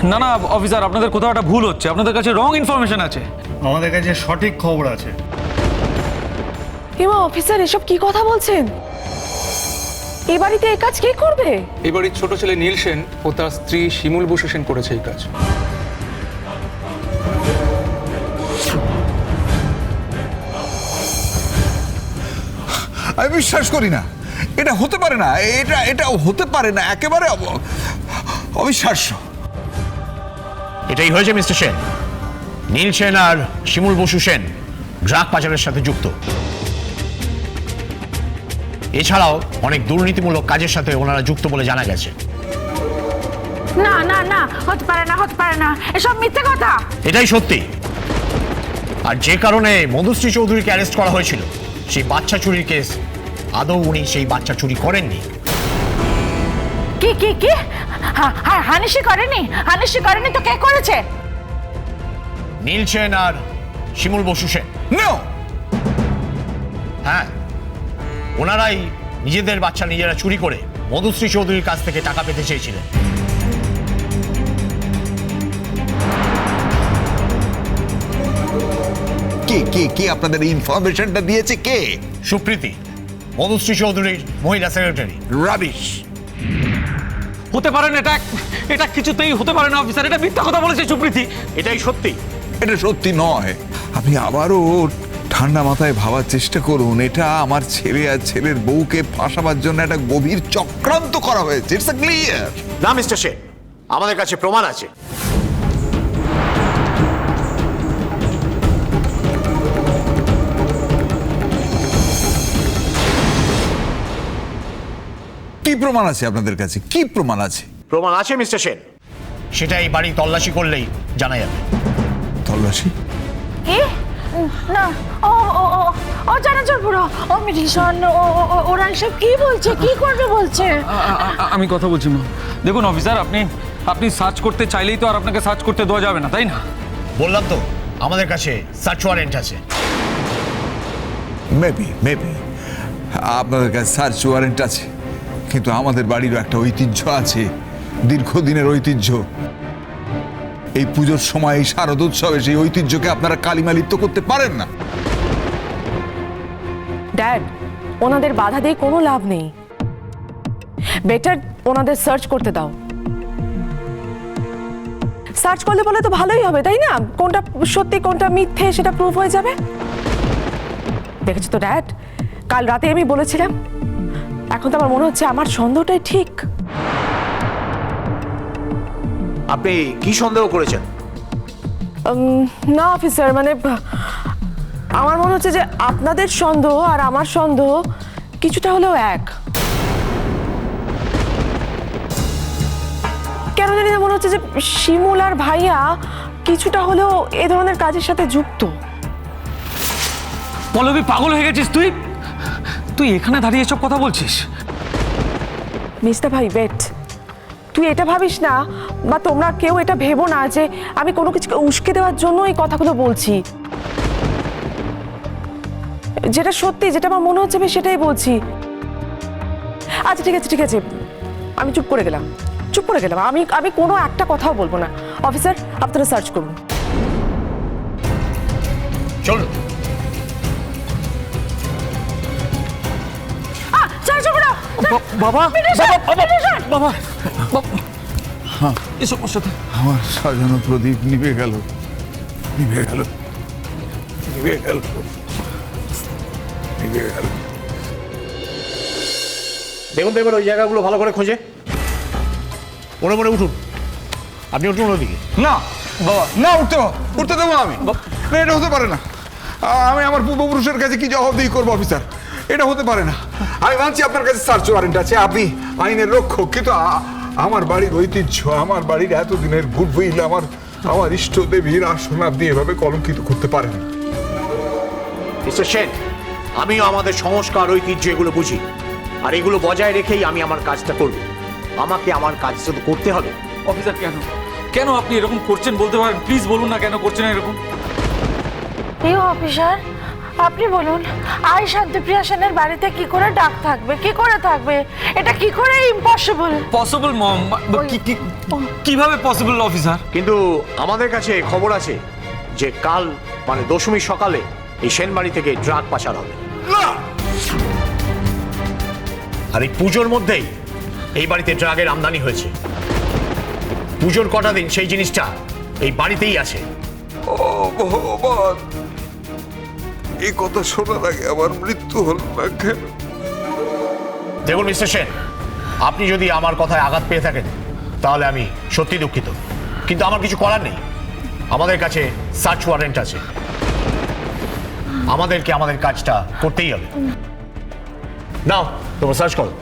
না না অফিসার, আপনাদের কোথাও একটা ভুল হচ্ছে, আপনাদের কাছে রং ইনফরমেশন আছে। আমাদের কাছে সঠিক খবর আছে। এমা অফিসার, এসব কি কথা বলছেন? এই বাড়িতে এই কাজ কে করবে? এই বাড়ির ছোট ছেলে নীল সেন ও তার স্ত্রী শিমুল বসু সেন করেছে এই কাজ। আমি বিশ্বাস করি না, এটা হতে পারে না, এটা হতে পারে না, একেবারে অবিশ্বাস্য। এটাই হয়েছে মিস্টার সেন। নীল সেন আর শিমুল বসু সেন ড্রাগ পাচারের সাথে যুক্ত। এছাড়াও অনেক দুর্নীতিমূলক কাজের সাথে ওনারা যুক্ত বলে জানা গেছে। না না না, হতে পারে না, হতে পারে না, এসব মিথ্যে কথা। এটাই সত্যি। আর যে কারণে মধুশ্রী চৌধুরীকে অ্যারেস্ট করা হয়েছিল, সেই বাচ্চা চুরির কেস, আদৌ উনি সেই বাচ্চা চুরি করেননি। কি কি কি? হানিশি করেনি? হানিশি করেনি তো কে করেছে? নীল সেন আর শিমুল বসু সেন। No! হ্যাঁ, ওনারাই নিজেদের বাচ্চা নিজেরা চুরি করে মধুশ্রী চৌধুরীর কাছ থেকে টাকা পেতে চেয়েছিলেন। কে আপনাদের ইনফরমেশনটা দিয়েছে? কে? সুপ্রীতি, মধুশ্রী চৌধুরীর মহিলা সেক্রেটারি। রাবিশ। হতে পারে না, এটা কিছুতেই হতে পারে না অফিসার, এটা মিথ্যা কথা বলেছে সুপ্রীতি। এটাই সত্যি। এটা সত্যি নয়। আপনি আবারও ঠান্ডা মাথায় ভাবার চেষ্টা করুন। এটা আমার ছেলে আর ছেলের বউকে ফাঁসাবার জন্য একটা গভীর চক্রান্ত করা হয়েছে। It's clear. না মিস্টার সেন, আমাদের কাছে প্রমাণ আছে। কি প্রমাণ আছে আপনাদের কাছে? কি প্রমাণ আছে? প্রমাণ আছে মিস্টার সেন, সেটা এই বাড়ি তল্লাশি করলেই জানা যাবে। তল্লাশি? কি? না, ও ও ও ও জানাজোর বুড়ো, ও মিটিশন, ওরা এসব কি বলছে, কি করবে বলছে? আমি কথা বলছি মা। দেখুন অফিসার, আপনি সার্চ করতে চাইলেই তো আর আপনাকে সার্চ করতে দেওয়া যাবে না, তাই না? বললাম তো, আমাদের কাছে সার্চ ওয়ারেন্ট আছে। মেবি আপনাদের কাছে সার্চ ওয়ারেন্ট আছে, কিন্তু আমাদের বাড়িরও একটা ঐতিহ্য আছে, দীর্ঘদিনের ঐতিহ্য। এই পুজোর সময়, এই শারদোৎসবে সেই ঐতিহ্যকে আপনারা কালিমালিপ্ত করতে পারেন না। ড্যাড, ওনাদের বাধা দিয়ে কোনো লাভ নেই। বেটার ওনাদের সার্চ করতে দাও। সার্চ করলে বলে তো ভালোই হবে, তাই না? কোনটা সত্যি কোনটা মিথ্যে সেটা প্রুফ হয়ে যাবে। দেখেছো তো ড্যাড, কাল রাতে আমি বলেছিলাম, এখন তো আমার মনে হচ্ছে আমার সন্দেহটাই ঠিক। আপনি কি সন্দেহ করেছেন? না অফিসার, মানে আমার মনে হচ্ছে যে আপনাদের সন্দেহ আর আমার সন্দেহ কিছুটা হলেও এক। কেন জানি না মনে হচ্ছে যে শিমুল আর ভাইয়া কিছুটা হলেও এ ধরনের কাজের সাথে যুক্ত। পল্লবী, পাগল হয়ে গেছিস তুই এখানে দাঁড়িয়ে এসব কথা বলছিস? মিস্টার ভাই ওয়েট, তুই এটা ভাবিস না, বা তোমরা কেউ এটা ভেবো না যে আমি কোনো কিছুকে উস্কে দেওয়ার জন্য এই কথাগুলো বলছি। যেটা সত্যি, যেটা আমার মনে হচ্ছে আমি সেটাই বলছি। আচ্ছা ঠিক আছে, আমি চুপ করে গেলাম। আমি কোনো একটা কথাও বলবো না। অফিসার, আপনারা সার্চ করুন। চলুন। বাবা এসব ওর সাথে। আমার সাজানো প্রদীপ নিভে গেল। দেখুন তো এবার ওই জায়গাগুলো ভালো করে খোঁজে। মনে উঠুন, আপনি উঠুন ওদিকে। না বাবা, না উঠতে দেবো আমি। এটা হতে পারে না। আমি আমার পূর্বপুরুষের কাছে কি জবাবদিহি করবো অফিসার? এটা হতে পারে না। আমি মানছি আপনার কাছে সার্চ ওয়ারেন্ট আছে, আপনি আইনের রক্ষক, কিন্তু আমার বাড়ির ঐতিহ্য, আমার বাড়ির এতদিনের গুডউইল, আমার ইষ্ট দেবীর আসন আপনি এভাবে কলঙ্কিত করতে পারেন। মিস্টার সেন, আমিও আমাদের সংস্কার ঐতিহ্য এগুলো বুঝি, আর এগুলো বজায় রেখেই আমি আমার কাজটা করব। আমাকে আমার কাজটা তো করতে হবে। অফিসার, কেন আপনি এরকম করছেন বলতে পারেন? প্লিজ বলুন না কেন করছেন এরকম। এই অফিসার, আপনি বলুন, আই শান্তিপ্রিয়া সেনের বাড়িতে কি করে ডাক থাকবে, কি করে থাকবে? এটা কি করে ইম্পসিবল? পসিবল মম, কিভাবে পসিবল অফিসার? কিন্তু আমাদের কাছে খবর আছে যে কাল মানে দশমীর সকালে এই সেন বাড়ি থেকে ড্রাগ পাচার হবে। আর এই পুজোর মধ্যেই এই বাড়িতে ড্রাগের আমদানি হয়েছে। পুজোর কটা দিন সেই জিনিসটা এই বাড়িতেই আছে। ও ভগবান, এই কথা শোনার আগে আমার মৃত্যু হলো না কেন? দেখুন মিস্টার সেন, আপনি যদি আমার কথায় আঘাত পেয়ে থাকেন তাহলে আমি সত্যি দুঃখিত, কিন্তু আমার কিছু করার নেই। আমাদের কাছে সার্চ ওয়ারেন্ট আছে, আমাদেরকে আমাদের কাজটা করতেই হবে। নাও তোমরা সার্চ করো।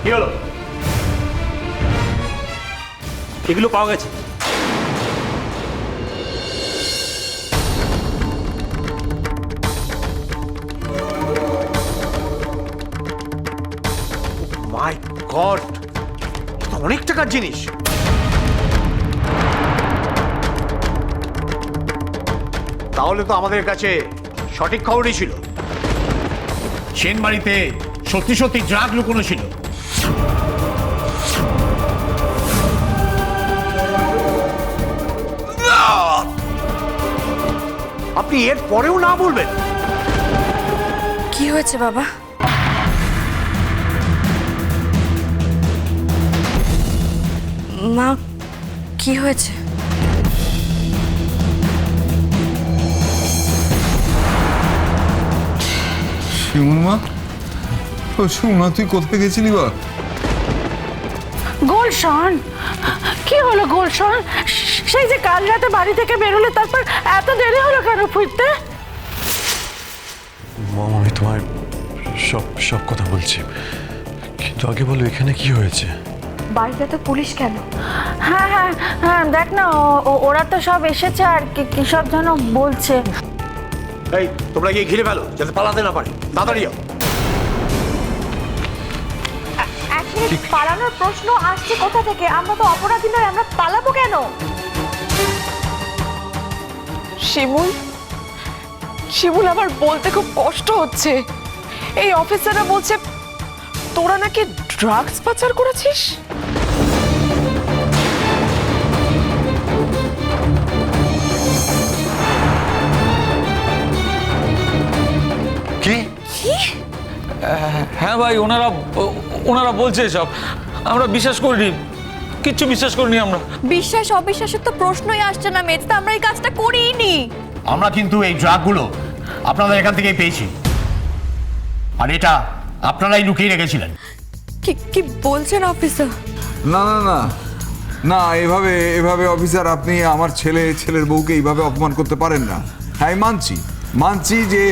কি হলো? এগুলো পাওয়া গেছে। মাই গড, অনেক টাকার জিনিস। তাহলে তো আমাদের কাছে সঠিক খবরই ছিল। সেন বাড়িতে সত্যি সত্যি ড্রাগ লুকোনো ছিল। আপনি এর পরেও না বলবেন? কি হয়েছে বাবা? মা, কি হয়েছে? শিমুল মা, ও শিমুল, তুই কোথায় গেছিলি বা? গুলশন, কি হলো গুলশন? সেই যে কাল রাতে বাড়ি থেকে বেরোলে, তারপর এত দেরি হলো কেন ফিরতে? মম, আমি তোমায় সব সব কথা বলছি, কিন্তু আগে বলো এখানে কি হয়েছে? বাড়িতে তো পুলিশ কেন? হ্যাঁ হ্যাঁ হ্যাঁ, দেখ না, ওরা তো সব এসেছে আর কি সব যেন বলছে। এই তোমরা গিয়ে ঘিরে ফেলো যাতে পালাতে না পারে। তাড়াতাড়ি যাও। পালানোর প্রশ্ন আসছে কোথা থেকে? আমরা তো অপরাধী নয়, আমরা পালাবো কেন? শিমুল, শিমুল, আমার বলতে খুব কষ্ট হচ্ছে। এই অফিসাররা বলছে তোরা নাকি ড্রাগস পাচার করেছিস। কি? হ্যাঁ ভাই, ওনারা বলছে এসব। আমরা বিশ্বাস করিনি, কিচ্ছু বিশ্বাস করিনি আমরা। বিশ্বাস অবিশ্বাসের তো প্রশ্নই আসছে না মেজদা, আমরা এই কাজটা করিনি। আমরা কিন্তু এই ড্রাগগুলো আপনাদের এখান থেকেই পেয়েছি, আর এটা আপনারাই লুকিয়ে রেখেছিলেন। কি কি বলছেন অফিসার? না না না না, এভাবে এভাবে অফিসার আপনি আমার ছেলের বউকে এইভাবে অপমান করতে পারেন না। হ্যাঁ, মানছি যে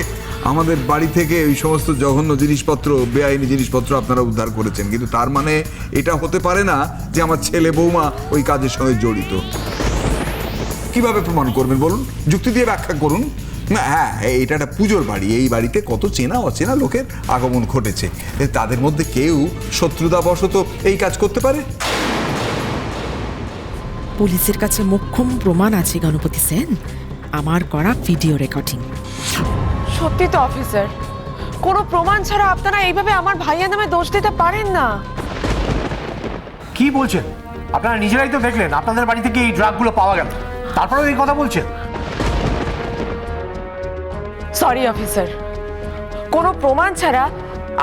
আমাদের বাড়ি থেকে ওই সমস্ত জঘন্য জিনিসপত্র, বেআইনি জিনিসপত্র আপনারা উদ্ধার করেছেন, কিন্তু তার মানে এটা হতে পারে না যে আমার ছেলে বৌমা ওই কাজের সঙ্গে জড়িত। কিভাবে প্রমাণ করবেন বলুন? যুক্তি দিয়ে ব্যাখ্যা করুন। না, হ্যাঁ, এটা একটা পুজোর বাড়ি, এই বাড়িতে কত চেনা অচেনা লোকের আগমন ঘটেছে, তাদের মধ্যে কেউ শত্রুতাবশত এই কাজ করতে পারে? পুলিশের কাছে মোক্ষম প্রমাণ আছে গণপতি সেন, আমার করা ভিডিও রেকর্ডিং। সত্যি তো অফিসার, কোনো প্রমাণ ছাড়া আপনারা এইভাবে আমার ভাইয়ের নামে দোষ দিতে পারেন না। কি বলছেন? আপনারা নিজেরাই তো দেখলেন আপনাদের বাড়ি থেকে এই ড্রাগগুলো পাওয়া গেল, তারপরেও এই কথা বলছেন? সরি অফিসার, কোনো প্রমাণ ছাড়া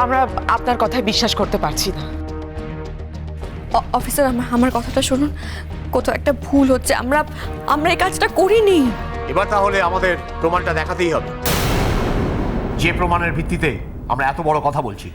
আমরা আপনার কথায় বিশ্বাস করতে পারছি না। অফিসার, আমার কথাটা শুনুন, কোথাও একটা ভুল হচ্ছে, আমরা এই কাজটা করিনি। এবার তাহলে আমাদের প্রমাণটা দেখাতেই হবে, যে প্রমাণের ভিত্তিতে আমরা এত বড় কথা বলছি।